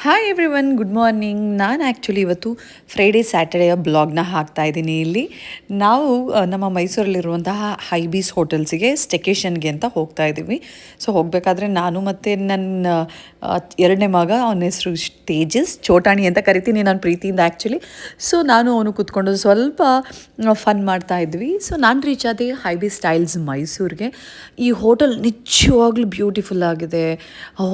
Hi everyone, good morning. ನಾನು actually ಇವತ್ತು Friday ಸ್ಯಾಟರ್ಡೆಯ ಬ್ಲಾಗ್ನ ಹಾಕ್ತಾ ಇದ್ದೀನಿ. ಇಲ್ಲಿ ನಾವು ನಮ್ಮ ಮೈಸೂರಲ್ಲಿರುವಂತಹ ಹೈಬೀಸ್ ಹೋಟೆಲ್ಸಿಗೆ ಸ್ಟೆಕೇಷನ್ಗೆ ಅಂತ ಹೋಗ್ತಾ ಇದ್ದೀವಿ. ಸೊ ಹೋಗಬೇಕಾದ್ರೆ ನಾನು ಮತ್ತು ನನ್ನ ಎರಡನೇ ಮಗ, ಅವನ ಹೆಸರು ತೇಜಸ್, ಚೋಟಾಣಿ ಅಂತ ಕರಿತೀನಿ ನಾನು ಪ್ರೀತಿಯಿಂದ ಆ್ಯಕ್ಚುಲಿ. ಸೊ ನಾನು ಅವನು ಕೂತ್ಕೊಂಡು ಸ್ವಲ್ಪ ಫನ್ ಮಾಡ್ತಾ ಇದ್ವಿ. ಸೊ ನಾನು ರೀಚ್ ಆದೆ ಹೈಬೀಸ್ ಸ್ಟೈಲ್ಸ್ ಮೈಸೂರಿಗೆ. ಈ ಹೋಟೆಲ್ ನಿಜವಾಗ್ಲೂ ಬ್ಯೂಟಿಫುಲ್ ಆಗಿದೆ.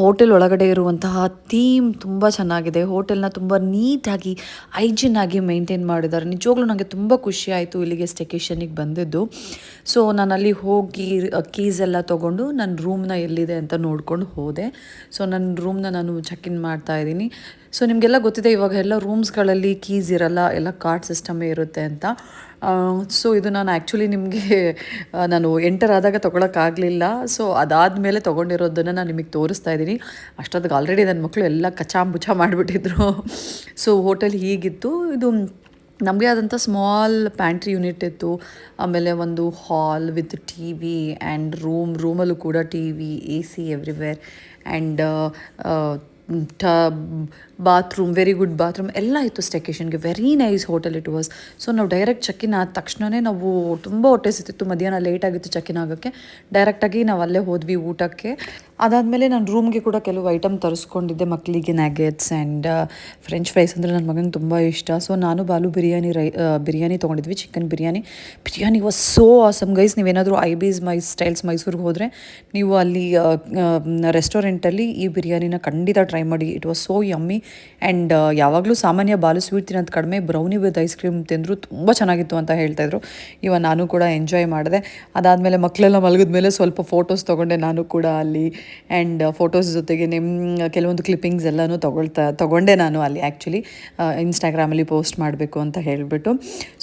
ಹೋಟೆಲ್ ಒಳಗಡೆ ಇರುವಂತಹ ಥೀಮ್ ತುಂಬ ಚೆನ್ನಾಗಿದೆ. ಹೋಟೆಲ್ನ ತುಂಬ ನೀಟಾಗಿ ಹೈಜಿನಾಗಿ ಮೇಂಟೈನ್ ಮಾಡಿದ್ದಾರೆ. ನಿಜವಾಗ್ಲೂ ನನಗೆ ತುಂಬ ಖುಷಿ ಆಯಿತು ಇಲ್ಲಿಗೆ ಸ್ಟೆಕೇಷನಿಗೆ ಬಂದಿದ್ದು. ಸೊ ನಾನು ಅಲ್ಲಿ ಹೋಗಿ ಕೀಸ್ ಎಲ್ಲ ತೊಗೊಂಡು ನನ್ನ ರೂಮ್ನ ಎಲ್ಲಿದೆ ಅಂತ ನೋಡ್ಕೊಂಡು ಹೋದೆ. ಸೊ ನನ್ನ ರೂಮ್ನ ನಾನು ಚೆಕ್ ಇನ್ ಮಾಡ್ತಾ ಇದ್ದೀನಿ. ಸೊ ನಿಮಗೆಲ್ಲ ಗೊತ್ತಿದೆ, ಇವಾಗ ಎಲ್ಲ ರೂಮ್ಸ್ಗಳಲ್ಲಿ ಕೀಸ್ ಇರಲ್ಲ, ಎಲ್ಲ ಕಾರ್ಡ್ ಸಿಸ್ಟಮೇ ಇರುತ್ತೆ ಅಂತ. ಸೊ ಇದು ನಾನು ಆ್ಯಕ್ಚುಲಿ ನಿಮಗೆ ನಾನು ಎಂಟರ್ ಆದಾಗ ತೊಗೊಳಕ್ಕಾಗಲಿಲ್ಲ. ಸೊ ಅದಾದಮೇಲೆ ತೊಗೊಂಡಿರೋದನ್ನು ನಾನು ನಿಮಗೆ ತೋರಿಸ್ತಾ ಇದ್ದೀನಿ. ಅಷ್ಟೊತ್ತಿಗೆ ಆಲ್ರೆಡಿ ನನ್ನ ಮಕ್ಕಳು ಎಲ್ಲ ಕಚಾಂಬುಚ ಮಾಡಿಬಿಟ್ಟಿದ್ರು. ಸೊ ಹೋಟೆಲ್ ಹೀಗಿತ್ತು. ಇದು ನಮಗೆ ಆದಂಥ ಸ್ಮಾಲ್ ಪ್ಯಾಂಟ್ರಿ ಯೂನಿಟ್ ಇತ್ತು. ಆಮೇಲೆ ಒಂದು hall with T V and ರೂಮಲ್ಲೂ ಕೂಡ T V, A C everywhere and tub, bathroom, very good bathroom ಎಲ್ಲ ಇತ್ತು ಸ್ಟೆಕೇಷನ್ಗೆ. Very nice hotel it was. So ನಾವು ಡೈರೆಕ್ಟ್ ಚೆಕ್-ಇನ್ ಆದ ತಕ್ಷಣವೇ ನಾವು ತುಂಬ ಹೊಟ್ಟೆ ಸಿಕ್ತಿತ್ತು. ಮಧ್ಯಾಹ್ನ ಲೇಟಾಗಿತ್ತು ಚೆಕ್-ಇನ್ ಆಗೋಕ್ಕೆ. ಡೈರೆಕ್ಟಾಗಿ ನಾವು ಅಲ್ಲೇ ಹೋದ್ವಿ ಊಟಕ್ಕೆ. ಅದಾದಮೇಲೆ ನಾನು ರೂಮ್ಗೆ ಕೂಡ ಕೆಲವು ಐಟಮ್ ತರಿಸ್ಕೊಂಡಿದ್ದೆ ಮಕ್ಕಳಿಗೆ. ನ್ಯಾಗೆಟ್ಸ್ ಆ್ಯಂಡ್ ಫ್ರೆಂಚ್ ಫ್ರೈಸ್ ಅಂದರೆ ನನ್ನ ಮಗನಿಗೆ ತುಂಬ ಇಷ್ಟ. ಸೊ ನಾನು ಬಾಲು ಬಿರಿಯಾನಿ ತೊಗೊಂಡಿದ್ವಿ, chicken biryani was so awesome guys. ನೀವೇನಾದರೂ ಐಬೀಸ್ ಸ್ಟೈಲ್ಸ್ ಮೈಸೂರಿಗೆ ಹೋದರೆ ನೀವು ಅಲ್ಲಿ ರೆಸ್ಟೋರೆಂಟಲ್ಲಿ ಈ ಬಿರಿಯಾನಿನ ಖಂಡಿತ ಟ್ರೈ ಮಾಡಿ. It was so yummy. And ಯಾವಾಗಲೂ ಸಾಮಾನ್ಯ ಬಾಲು ಸ್ವೀಟ್ ತಿನ್ನೋದು ಕಡಿಮೆ, ಬ್ರೌನಿ ವಿತ್ ಐಸ್ ಕ್ರೀಮ್ ತಿಂದರು ತುಂಬ ಚೆನ್ನಾಗಿತ್ತು ಅಂತ ಹೇಳ್ತಾಯಿದ್ರು. ಇವಾಗ ನಾನು ಕೂಡ ಎಂಜಾಯ್ ಮಾಡಿದೆ. ಅದಾದಮೇಲೆ ಮಕ್ಕಳೆಲ್ಲ ಮಲಗಿದ ಮೇಲೆ ಸ್ವಲ್ಪ ಫೋಟೋಸ್ ತೊಗೊಂಡೆ ನಾನು ಕೂಡ ಅಲ್ಲಿ. ಆ್ಯಂಡ್ ಫೋಟೋಸ್ ಜೊತೆಗೆ ಕೆಲವೊಂದು ಕ್ಲಿಪ್ಪಿಂಗ್ಸ್ ಎಲ್ಲನೂ ತೊಗೊಂಡೆ ನಾನು ಅಲ್ಲಿ ಆ್ಯಕ್ಚುಲಿ ಇನ್ಸ್ಟಾಗ್ರಾಮಲ್ಲಿ ಪೋಸ್ಟ್ ಮಾಡಬೇಕು ಅಂತ ಹೇಳಿಬಿಟ್ಟು.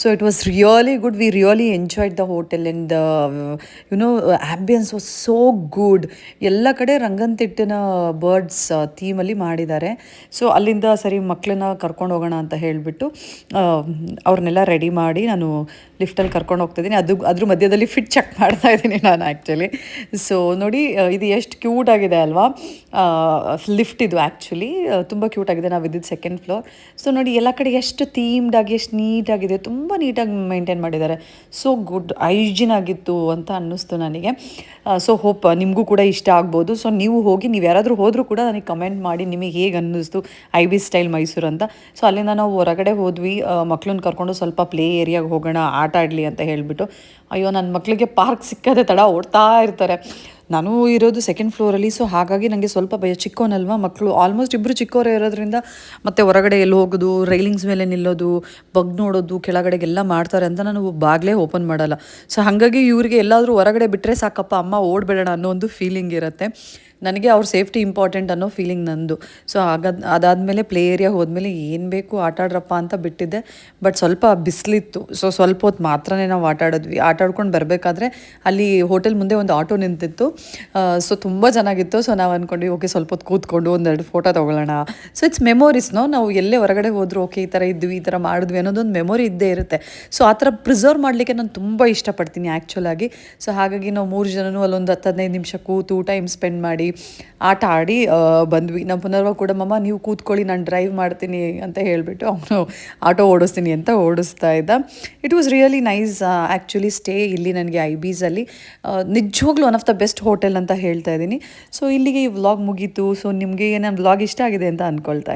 So it was really good. We really enjoyed the hotel and you know ambience was so good. ಎಲ್ಲ ಕಡೆ ರಂಗಂತಿಟ್ಟಿನ ಬರ್ಡ್ಸ್ ಥೀಮಲ್ಲಿ ಮಾಡಿದ್ದಾರೆ. ಸೊ ಅಲ್ಲಿಂದ ಸರಿ ಮಕ್ಕಳನ್ನ ಕರ್ಕೊಂಡು ಹೋಗೋಣ ಅಂತ ಹೇಳಿಬಿಟ್ಟು ಅವ್ರನ್ನೆಲ್ಲ ರೆಡಿ ಮಾಡಿ ನಾನು ಲಿಫ್ಟಲ್ಲಿ ಕರ್ಕೊಂಡು ಹೋಗ್ತಾಯಿದ್ದೀನಿ. ಅದ್ರ ಮಧ್ಯದಲ್ಲಿ ಫಿಟ್ ಚೆಕ್ ಮಾಡ್ತಾ ಇದ್ದೀನಿ ನಾನು ಆ್ಯಕ್ಚುಲಿ. ಸೊ ನೋಡಿ ಇದು ಎಷ್ಟು ಕ್ಯೂಟ್ ಆಗಿದೆ ಅಲ್ವಾ. ಲಿಫ್ಟ್ ಇದು ಆ್ಯಕ್ಚುಲಿ ತುಂಬ ಕ್ಯೂಟ್ ಆಗಿದೆ. ನಾವು ಇದ್ದಿದ್ದು ಸೆಕೆಂಡ್ ಫ್ಲೋರ್. ಸೊ ನೋಡಿ ಎಲ್ಲ ಕಡೆ ಎಷ್ಟು ಥೀಮ್ಡಾಗಿ, ಎಷ್ಟು ನೀಟಾಗಿದೆ, ತುಂಬ ನೀಟಾಗಿ ಮೇಂಟೈನ್ ಮಾಡಿದ್ದಾರೆ. ಸೊ ಗುಡ್, ಹೈಜಿನ್ ಆಗಿತ್ತು ಅಂತ ಅನ್ನಿಸ್ತು ನನಗೆ. ಸೊ ಹೋಪ್ ನಿಮಗೂ ಕೂಡ ಇಷ್ಟ ಆಗ್ಬೋದು. ಸೊ ನೀವು ಹೋಗಿ, ನೀವು ಯಾರಾದರೂ ಹೋದರೂ ಕೂಡ ನನಗೆ ಕಮೆಂಟ್ ಮಾಡಿ ನಿಮಗೆ ಹೇಗೆ ಅನ್ನಿಸ್ತು ಐಬೀಸ್ ಸ್ಟೈಲ್ ಮೈಸೂರು ಅಂತ. ಸೊ ಅಲ್ಲಿಂದ ನಾವು ಹೊರಗಡೆ ಹೋದ್ವಿ. ಮಕ್ಕಳನ್ನ ಕರ್ಕೊಂಡು ಸ್ವಲ್ಪ ಪ್ಲೇ ಏರಿಯಾಗೆ ಹೋಗೋಣ, ಆಟ ಆಡಲಿ ಅಂತ ಹೇಳಿಬಿಟ್ಟು. ಅಯ್ಯೋ, ನನ್ನ ಮಕ್ಕಳಿಗೆ ಪಾರ್ಕ್ ಸಿಕ್ಕದೆ ತಡ ಓಡ್ತಾ ಇರ್ತಾರೆ. ನಾನು ಇರೋದು ಸೆಕೆಂಡ್ ಫ್ಲೋರಲ್ಲಿ. ಸೊ ಹಾಗಾಗಿ ನನಗೆ ಸ್ವಲ್ಪ ಭಯ. ಚಿಕ್ಕವನಲ್ವ, ಮಕ್ಕಳು ಆಲ್ಮೋಸ್ಟ್ ಇಬ್ಬರು ಚಿಕ್ಕವರೇ ಇರೋದ್ರಿಂದ ಮತ್ತು ಹೊರಗಡೆ ಎಲ್ಲಿ ಹೋಗೋದು, ರೈಲಿಂಗ್ಸ್ ಮೇಲೆ ನಿಲ್ಲೋದು, ಬಗ್ ನೋಡೋದು, ಕೆಳಗಡೆಗೆಲ್ಲ ಮಾಡ್ತಾರೆ ಅಂತ ನಾನು ಬಾಗಿಲೇ ಓಪನ್ ಮಾಡಲ್ಲ. ಸೊ ಹಾಗಾಗಿ ಇವರಿಗೆ ಎಲ್ಲಾದರೂ ಹೊರಗಡೆ ಬಿಟ್ಟರೆ ಸಾಕಪ್ಪ, ಅಮ್ಮ ಓಡಬೇಡ ಅನ್ನೋ ಒಂದು ಫೀಲಿಂಗ್ ಇರುತ್ತೆ ನನಗೆ. ಅವ್ರ ಸೇಫ್ಟಿ ಇಂಪಾರ್ಟೆಂಟ್ ಅನ್ನೋ ಫೀಲಿಂಗ್ ನಂದು. ಸೊ ಅದಾದಮೇಲೆ ಪ್ಲೇ ಏರಿಯಾ ಹೋದ್ಮೇಲೆ ಏನು ಬೇಕು ಆಟ ಆಡ್ರಪ್ಪ ಅಂತ ಬಿಟ್ಟಿದ್ದೆ. ಬಟ್ ಸ್ವಲ್ಪ ಬಿಸಿಲಿತ್ತು. ಸೊ ಸ್ವಲ್ಪ ಹೊತ್ತು ಮಾತ್ರನೇ ನಾವು ಆಟ ಆಡ್ಕೊಂಡು ಬರಬೇಕಾದ್ರೆ ಅಲ್ಲಿ ಹೋಟೆಲ್ ಮುಂದೆ ಒಂದು ಆಟೋ ನಿಂತಿತ್ತು. ಸೊ ತುಂಬ ಚೆನ್ನಾಗಿತ್ತು. ಸೊ ನಾವು ಅಂದ್ಕೊಂಡ್ವಿ ಓಕೆ, ಸ್ವಲ್ಪ ಹೊತ್ತು ಕೂತ್ಕೊಂಡು ಒಂದೆರಡು ಫೋಟೋ ತೊಗೊಳ್ಳೋಣ. ಸೊ ಇಟ್ಸ್ ಮೆಮೊರೀಸ್ನೋ, ನಾವು ಎಲ್ಲೇ ಹೊರಗಡೆ ಹೋದರೂ ಓಕೆ ಈ ಥರ ಇದ್ವಿ, ಈ ಥರ ಮಾಡಿದ್ವಿ ಅನ್ನೋದೊಂದು ಮೆಮೊರಿ ಇದ್ದೇ ಇರುತ್ತೆ. ಸೊ ಆ ಥರ ಪ್ರಿಸರ್ವ್ ಮಾಡಲಿಕ್ಕೆ ನಾನು ತುಂಬ ಇಷ್ಟಪಡ್ತೀನಿ ಆ್ಯಕ್ಚುಲಾಗಿ. ಸೊ ಹಾಗಾಗಿ ನಾವು 3 ಜನನೂ ಅಲ್ಲೊಂದು 10-15 ನಿಮಿಷ ಕೂತು ಟೈಮ್ ಸ್ಪೆಂಡ್ ಮಾಡಿ ಆಟ ಆಡಿ ಬಂದ್ವಿ. ನಮ್ಮ ಪುನರ್ವ ಕೂಡ ಮಮ್ಮ ನೀವು ಕೂತ್ಕೊಳ್ಳಿ, ನಾನು ಡ್ರೈವ್ ಮಾಡ್ತೀನಿ ಅಂತ ಹೇಳಿಬಿಟ್ಟು ಅವನು ಆಟೋ ಓಡಿಸ್ತೀನಿ ಅಂತ ಓಡಿಸ್ತಾ ಇದ್ದ. It was really nice actually stay ಇಲ್ಲಿ ನನಗೆ ಐಬೀಸಲ್ಲಿ. ನಿಜವಾಗ್ಲೂ one of the best hotel ಅಂತ ಹೇಳ್ತಾ ಇದ್ದೀನಿ. ಸೊ ಇಲ್ಲಿಗೆ ಈ ವ್ಲಾಗ್ ಮುಗೀತು. ಸೊ ನಿಮಗೆ ನನ್ನ ವ್ಲಾಗ್ ಇಷ್ಟ ಆಗಿದೆ ಅಂತ ಅಂದ್ಕೊಳ್ತಾ